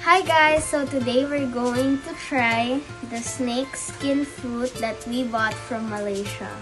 Hi guys! So today we're going to try the snake skin fruit that we bought from Malaysia.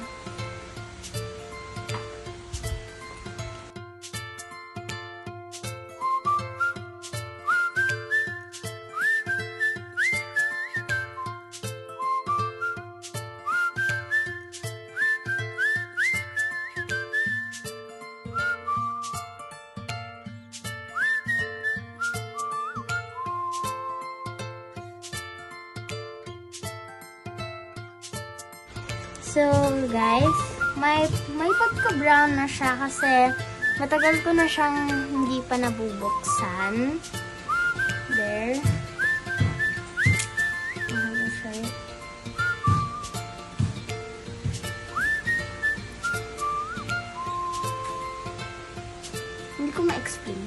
So, guys, may pagka-brown na siya kasi matagal ko na siyang hindi pa nabubuksan. There. Sorry. Hindi ko ma-explain.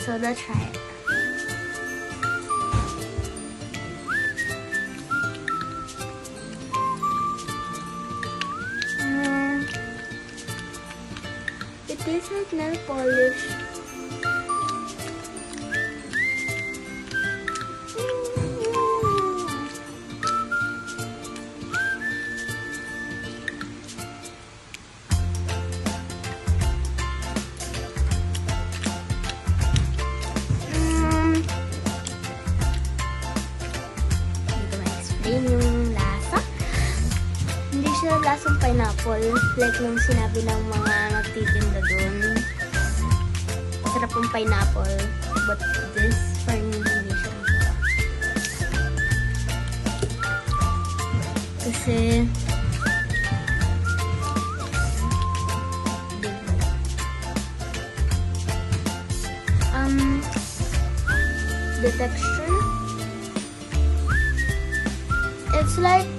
So, let's try it. It tastes like nail polish. Hindi ko ma-explain yung lasa. Hindi siya lasang pineapple. Like nung sinabi ng mga nagtitinda dun. Masarap yung pineapple. But this, for me, hindi siya masarap. Kasi, the texture, it's like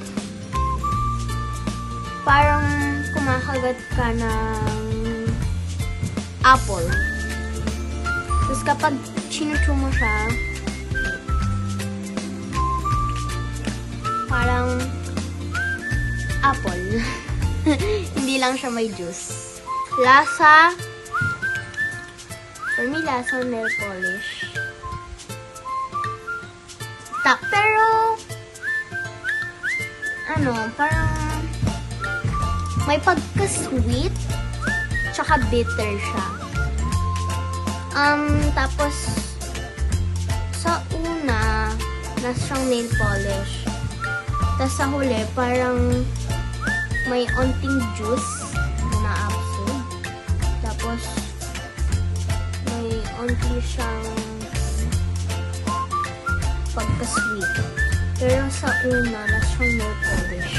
parang kumakagat ka ng apple. Tapos kapag chinuchew mo siya, parang apple. Hindi lang siya may juice. Lasa, for me, lasa nail polish. Pero, parang may pagka-sweet, tsaka bitter siya. Tapos, sa una, nasa siyang nail polish. Tapos sa huli, parang may onting juice na na-absorb. Tapos, may onting siyang pagka-sweet. Pero sa una, nasa siyang nail polish.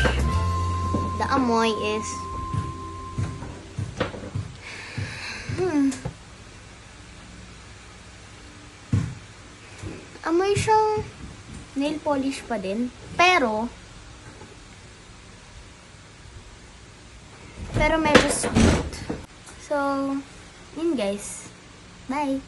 The amoy is amoy siyang nail polish pa din. Pero medyo sweet. So, yun guys. Bye!